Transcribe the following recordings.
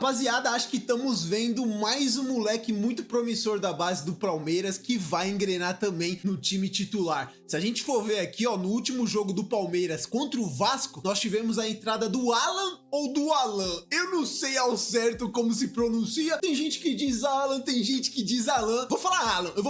Rapaziada, acho que estamos vendo mais um moleque muito promissor da base do Palmeiras que vai engrenar também no time titular. Se a gente for ver aqui, ó, no último jogo do Palmeiras contra o Vasco, nós tivemos a entrada do Alan ou do Alan. Eu não sei ao certo como se pronuncia. Tem gente que diz Alan, tem gente que diz Alan. Eu vou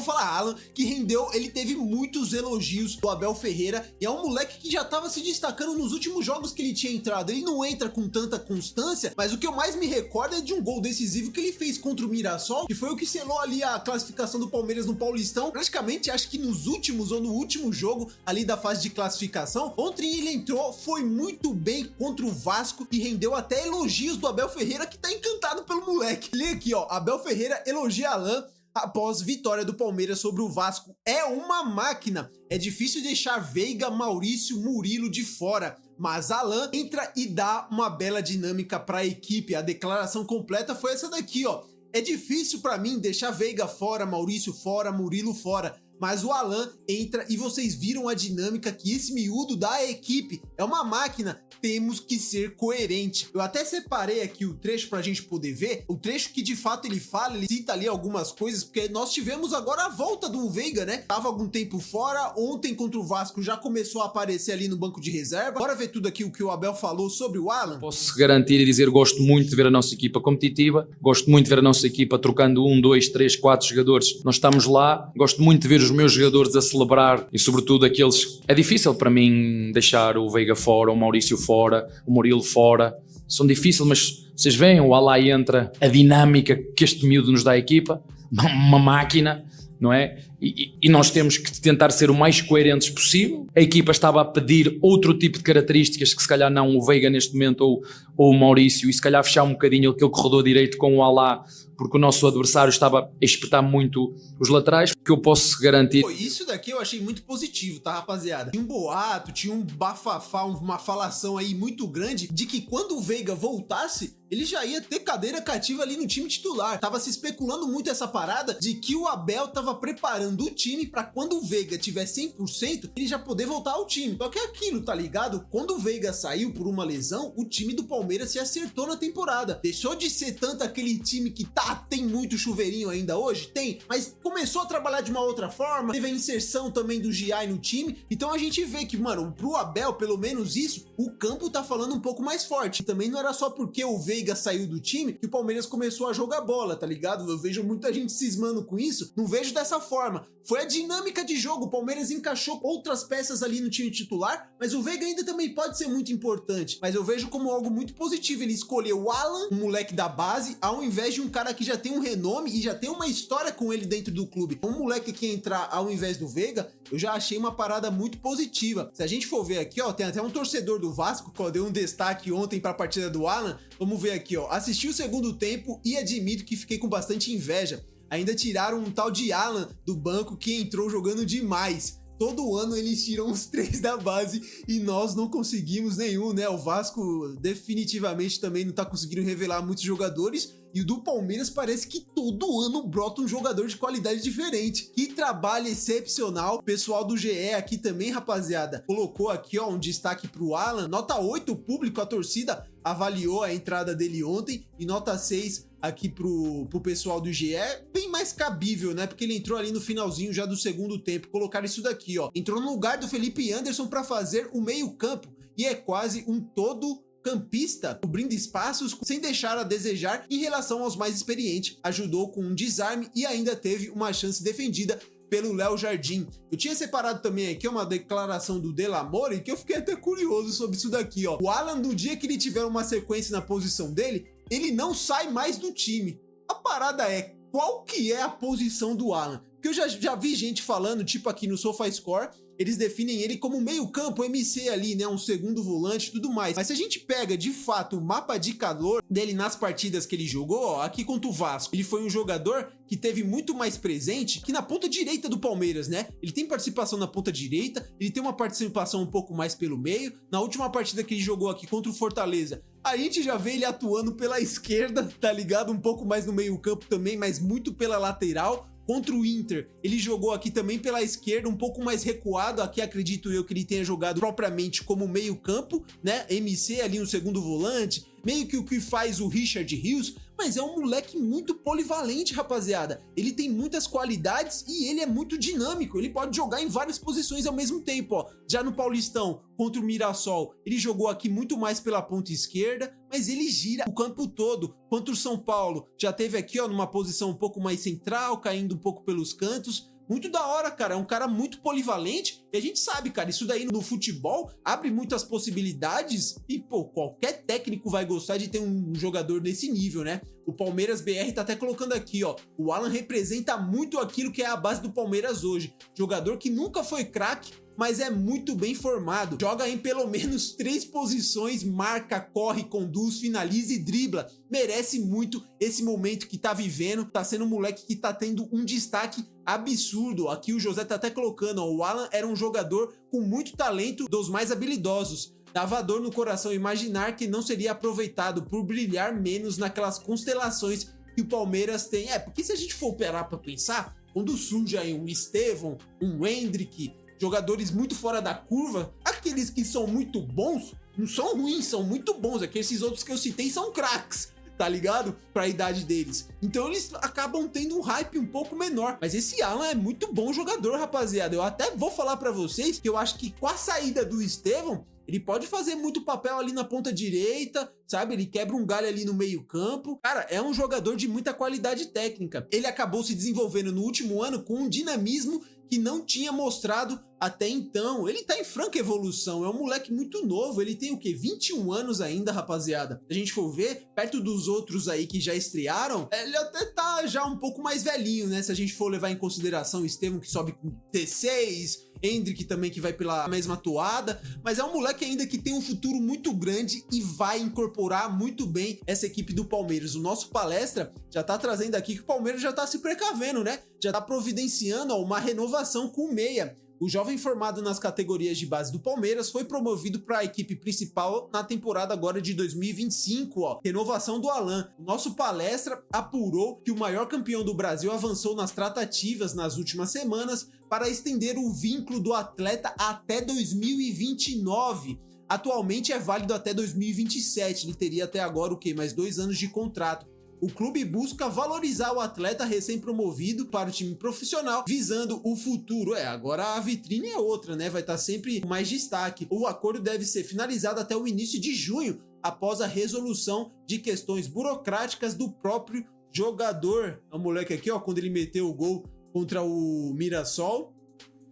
falar Alan, que rendeu, ele teve muitos elogios do Abel Ferreira e é um moleque que já tava se destacando nos últimos jogos que ele tinha entrado. Ele não entra com tanta constância, mas o que eu mais me recordo é de um gol decisivo que ele fez contra o Mirassol, que foi o que selou ali a classificação do Palmeiras no Paulistão. Praticamente, acho que nos últimos ou no último jogo ali da fase de classificação. Ontem ele entrou, foi muito bem contra o Vasco e rendeu até elogios do Abel Ferreira, que tá encantado pelo moleque. Lê aqui, ó, Abel Ferreira elogia Alan após vitória do Palmeiras sobre o Vasco. É uma máquina. É difícil deixar Veiga, Maurício, Murilo de fora, mas Alan entra e dá uma bela dinâmica para a equipe. A declaração completa foi essa daqui, ó. É difícil para mim deixar Veiga fora, Maurício fora, Murilo fora, mas o Alan entra e vocês viram a dinâmica que esse miúdo dá à equipe. É uma máquina, temos que ser coerente. Eu até separei aqui o trecho pra gente poder ver, o trecho que de fato ele fala, ele cita ali algumas coisas, porque nós tivemos agora a volta do Veiga, né? Tava algum tempo fora, ontem contra o Vasco já começou a aparecer ali no banco de reserva. Bora ver tudo aqui o que o Abel falou sobre o Alan? Posso garantir e dizer, gosto muito de ver a nossa equipa competitiva, gosto muito de ver a nossa equipa trocando 1, 2, 3, 4 jogadores. Nós estamos lá, gosto muito de ver os meus jogadores a celebrar e sobretudo aqueles... É difícil para mim deixar o Veiga fora, o Maurício fora, o Murilo fora. São difíceis, mas vocês veem, o Alá entra, a dinâmica que este miúdo nos dá à equipa, uma máquina, não é? E nós temos que tentar ser o mais coerentes possível. A equipa estava a pedir outro tipo de características que se calhar não o Veiga neste momento ou o Maurício, e se calhar fechar um bocadinho aquele corredor direito com o Alá, porque o nosso adversário estava a espetar muito os laterais, que eu posso garantir. Pô, isso daqui eu achei muito positivo, tá, rapaziada? Tinha um boato, tinha um bafafá, uma falação aí muito grande de que quando o Veiga voltasse, ele já ia ter cadeira cativa ali no time titular. Tava se especulando muito essa parada de que o Abel tava preparando o time pra quando o Veiga tiver 100%, ele já poder voltar ao time. Só que é aquilo, tá ligado? Quando o Veiga saiu por uma lesão, o time do Palmeiras se acertou na temporada. Deixou de ser tanto aquele time que tem muito chuveirinho ainda hoje? Tem, mas começou a trabalhar de uma outra forma, teve a inserção também do Giai no time, então a gente vê que, mano, pro Abel, pelo menos isso, o campo tá falando um pouco mais forte. Também não era só porque o Veiga saiu do time que o Palmeiras começou a jogar bola, tá ligado? Eu vejo muita gente cismando com isso, não vejo dessa forma. Foi a dinâmica de jogo, o Palmeiras encaixou outras peças ali no time titular, mas o Veiga ainda também pode ser muito importante, mas eu vejo como algo muito positivo. Ele escolheu o Alan, um moleque da base, ao invés de um cara que já tem um renome e já tem uma história com ele dentro do clube. Um moleque que entrar ao invés do Veiga, eu já achei uma parada muito positiva. Se a gente for ver aqui, ó, tem até um torcedor do Vasco que deu um destaque ontem para a partida do Alan. Vamos ver aqui, ó. Assisti o segundo tempo e admito que fiquei com bastante inveja. Ainda tiraram um tal de Alan do banco que entrou jogando demais. Todo ano eles tiram os 3 da base e nós não conseguimos nenhum, né? O Vasco definitivamente também não tá conseguindo revelar muitos jogadores. E o do Palmeiras parece que todo ano brota um jogador de qualidade diferente. Que trabalho excepcional. O pessoal do GE aqui também, rapaziada, colocou aqui, ó, um destaque pro Alan. Nota 8, o público, a torcida avaliou a entrada dele ontem. E nota 6 aqui pro pessoal do GE. Bem mais cabível, né? Porque ele entrou ali no finalzinho já do segundo tempo. Colocaram isso daqui, ó. Entrou no lugar do Felipe Anderson para fazer o meio campo. E é quase um todo campista, cobrindo espaços sem deixar a desejar em relação aos mais experientes. Ajudou com um desarme e ainda teve uma chance defendida pelo Léo Jardim. Eu tinha separado também aqui uma declaração do Delamore que eu fiquei até curioso sobre isso daqui, ó. O Alan, no dia que ele tiver uma sequência na posição dele, ele não sai mais do time. A parada é, qual que é a posição do Alan? Porque eu já vi gente falando, tipo aqui no SofaScore, eles definem ele como meio campo, MC ali, né, um segundo volante e tudo mais. Mas se a gente pega, de fato, o mapa de calor dele nas partidas que ele jogou, ó, aqui contra o Vasco, ele foi um jogador que teve muito mais presente que na ponta direita do Palmeiras, né? Ele tem participação na ponta direita, ele tem uma participação um pouco mais pelo meio. Na última partida que ele jogou aqui contra o Fortaleza, a gente já vê ele atuando pela esquerda, tá ligado? Um pouco mais no meio campo também, mas muito pela lateral. Contra o Inter, ele jogou aqui também pela esquerda, um pouco mais recuado. Aqui acredito eu que ele tenha jogado propriamente como meio campo, né? MC ali, um segundo volante. meio que o que faz o Richard Rios, mas é um moleque muito polivalente, rapaziada. Ele tem muitas qualidades e ele é muito dinâmico, ele pode jogar em várias posições ao mesmo tempo, ó. Já no Paulistão, contra o Mirassol, ele jogou aqui muito mais pela ponta esquerda, mas ele gira o campo todo. Contra o São Paulo, já teve aqui, ó, numa posição um pouco mais central, caindo um pouco pelos cantos. Muito da hora, cara, é um cara muito polivalente e a gente sabe, cara, isso daí no futebol abre muitas possibilidades e, pô, qualquer técnico vai gostar de ter um jogador nesse nível, né? O Palmeiras BR tá até colocando aqui, ó, o Alan representa muito aquilo que é a base do Palmeiras hoje. Jogador que nunca foi craque, mas é muito bem formado. Joga em pelo menos 3 posições, marca, corre, conduz, finaliza e dribla. Merece muito esse momento que tá vivendo. Tá sendo um moleque que tá tendo um destaque absurdo. Aqui o José tá até colocando, ó, o Alan era um jogador com muito talento, dos mais habilidosos. Dava dor no coração imaginar que não seria aproveitado por brilhar menos naquelas constelações que o Palmeiras tem. Porque se a gente for parar pra pensar, quando surge aí um Estevão, um Hendrick, jogadores muito fora da curva, aqueles que são muito bons, não são ruins, são muito bons. Aqui esses outros que eu citei são craques, tá ligado? Pra idade deles. Então eles acabam tendo um hype um pouco menor. Mas esse Alan é muito bom jogador, rapaziada. Eu até vou falar pra vocês que eu acho que com a saída do Estevão, ele pode fazer muito papel ali na ponta direita, sabe? Ele quebra um galho ali no meio campo. Cara, é um jogador de muita qualidade técnica. Ele acabou se desenvolvendo no último ano com um dinamismo que não tinha mostrado até então. Ele tá em franca evolução, é um moleque muito novo, ele tem o quê? 21 anos ainda, rapaziada. Se a gente for ver, perto dos outros aí que já estrearam, ele até tá já um pouco mais velhinho, né? Se a gente for levar em consideração o Estevão, que sobe com T6, Hendrick também, que vai pela mesma toada, mas é um moleque ainda que tem um futuro muito grande e vai incorporar muito bem essa equipe do Palmeiras. O nosso palestra já tá trazendo aqui que o Palmeiras já tá se precavendo, né? Já tá providenciando, ó, uma renovação com o meia. O jovem formado nas categorias de base do Palmeiras foi promovido para a equipe principal na temporada agora de 2025, ó. Renovação do Alan. O nosso palestra apurou que o maior campeão do Brasil avançou nas tratativas nas últimas semanas para estender o vínculo do atleta até 2029. Atualmente é válido até 2027, ele teria até agora o quê? Mais 2 anos de contrato. O clube busca valorizar o atleta recém-promovido para o time profissional, visando o futuro. Agora a vitrine é outra, né? Vai estar sempre com mais destaque. O acordo deve ser finalizado até o início de junho, após a resolução de questões burocráticas do próprio jogador. O moleque aqui, ó, quando ele meteu o gol contra o Mirassol,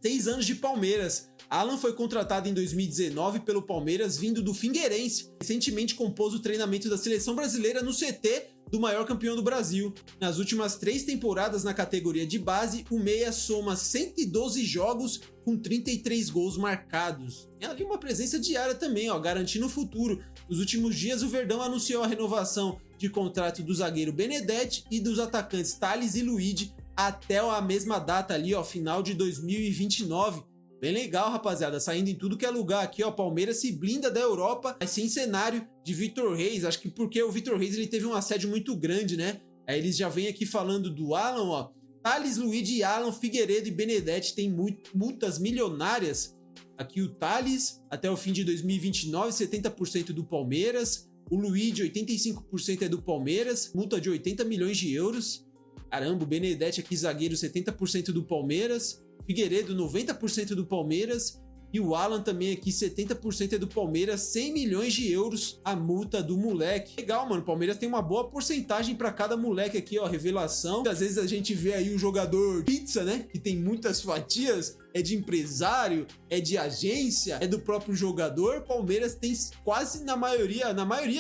6 anos de Palmeiras. Alan foi contratado em 2019 pelo Palmeiras, vindo do Figueirense. Recentemente compôs o treinamento da seleção brasileira no CT do maior campeão do Brasil. Nas últimas 3 temporadas na categoria de base, o meia soma 112 jogos com 33 gols marcados. É ali uma presença diária também, ó, garantindo o futuro. Nos últimos dias, o Verdão anunciou a renovação de contrato do zagueiro Benedetti e dos atacantes Thales e Luigi até a mesma data ali, ó, final de 2029. Bem legal, rapaziada, saindo em tudo que é lugar aqui, ó, Palmeiras se blinda da Europa, mas sem cenário de Vitor Reis, acho que porque o Vitor Reis ele teve um assédio muito grande, né? Aí eles já vêm aqui falando do Alan, ó, Thales, Luigi, Alan, Figueiredo e Benedetti têm multas milionárias. Aqui o Thales, até o fim de 2029, 70% do Palmeiras, o Luigi, 85% é do Palmeiras, multa de 80 milhões de euros. Caramba, o Benedetti aqui, zagueiro, 70% do Palmeiras, Figueiredo 90% do Palmeiras e o Alan também aqui 70% é do Palmeiras, 100 milhões de euros a multa do moleque. Legal, mano, o Palmeiras tem uma boa porcentagem para cada moleque aqui, ó, revelação. Às vezes a gente vê aí o jogador pizza, né, que tem muitas fatias, é de empresário, é de agência, é do próprio jogador. Palmeiras tem quase na maioria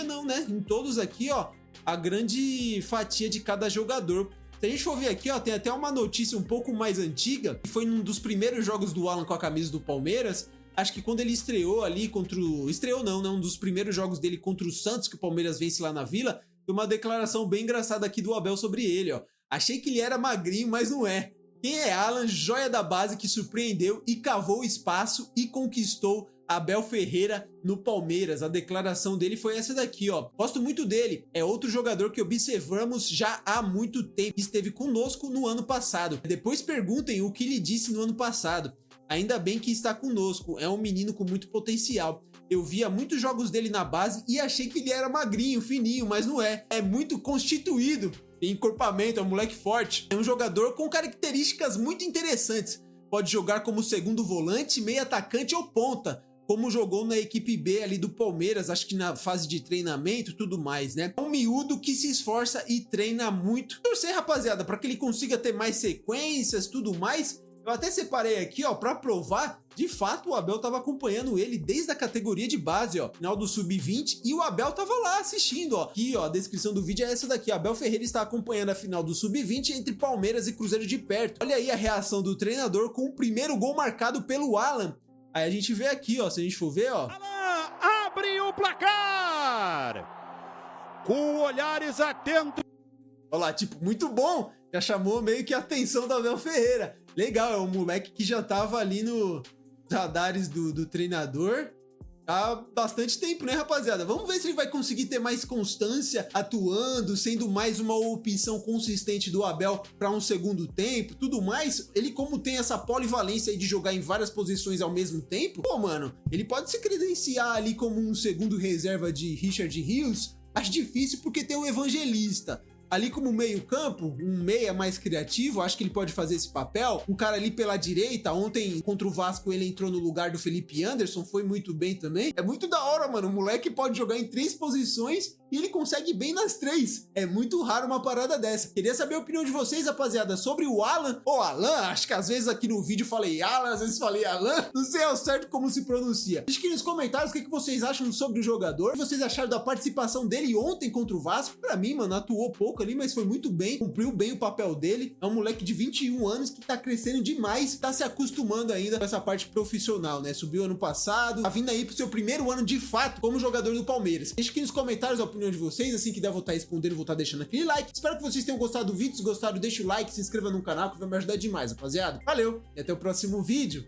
não, né, em todos aqui, ó, a grande fatia de cada jogador. Se a gente for ver aqui, ó, tem até uma notícia um pouco mais antiga, que foi num dos primeiros jogos do Alan com a camisa do Palmeiras. Acho que quando ele estreou ali contra o... Estreou não, né? Um dos primeiros jogos dele contra o Santos, que o Palmeiras vence lá na Vila, foi uma declaração bem engraçada aqui do Abel sobre ele, ó. Achei que ele era magrinho, mas não é. Quem é Alan, joia da base que surpreendeu e cavou espaço e conquistou Abel Ferreira no Palmeiras. A declaração dele foi essa daqui, ó. Gosto muito dele. É outro jogador que observamos já há muito tempo. Esteve conosco no ano passado. Depois perguntem o que ele disse no ano passado. Ainda bem que está conosco. É um menino com muito potencial. Eu via muitos jogos dele na base e achei que ele era magrinho, fininho, mas não é. É muito constituído. Tem encorpamento, é um moleque forte. É um jogador com características muito interessantes. Pode jogar como segundo volante, meio atacante ou ponta, como jogou na equipe B ali do Palmeiras, acho que na fase de treinamento e tudo mais, né? É um miúdo que se esforça e treina muito. Torcer, rapaziada, para que ele consiga ter mais sequências, tudo mais. Eu até separei aqui, ó, para provar. De fato, o Abel tava acompanhando ele desde a categoria de base, ó, final do Sub-20, e o Abel tava lá assistindo, ó. Aqui, ó, a descrição do vídeo é essa daqui. Abel Ferreira está acompanhando a final do Sub-20 entre Palmeiras e Cruzeiro de perto. Olha aí a reação do treinador com o primeiro gol marcado pelo Alan. Aí a gente vê aqui, ó, se a gente for ver, ó. Alan abre o placar! Com olhares atentos. Olha lá, tipo, muito bom. Já chamou meio que a atenção do Abel Ferreira. Legal, é um moleque que já tava ali nos radares do treinador há bastante tempo, né, rapaziada? Vamos ver se ele vai conseguir ter mais constância atuando, sendo mais uma opção consistente do Abel para um segundo tempo, tudo mais. Ele, como tem essa polivalência aí de jogar em várias posições ao mesmo tempo, pô, mano, ele pode se credenciar ali como um segundo reserva de Richard Rios. Acho difícil porque tem o Evangelista. Ali como meio campo, um meia mais criativo, acho que ele pode fazer esse papel. Um cara ali pela direita, ontem contra o Vasco ele entrou no lugar do Felipe Anderson, foi muito bem também. É muito da hora, mano, o moleque pode jogar em 3 posições e ele consegue bem nas 3. É muito raro uma parada dessa. Queria saber a opinião de vocês, rapaziada, sobre o Alan, ou Alan, acho que às vezes aqui no vídeo falei Alan, às vezes falei Alan, não sei ao certo como se pronuncia. Deixa aqui nos comentários o que vocês acham sobre o jogador, o que vocês acharam da participação dele ontem contra o Vasco. Pra mim, mano, atuou pouco ali, mas foi muito bem, cumpriu bem o papel dele. É um moleque de 21 anos que tá crescendo demais, tá se acostumando ainda com essa parte profissional, né? Subiu ano passado, tá vindo aí pro seu primeiro ano de fato como jogador do Palmeiras. Deixa aqui nos comentários a opinião de vocês, assim que der vou estar respondendo, vou estar deixando aquele like. Espero que vocês tenham gostado do vídeo, se gostaram deixa o like, se inscreva no canal que vai me ajudar demais, rapaziada. Valeu e até o próximo vídeo.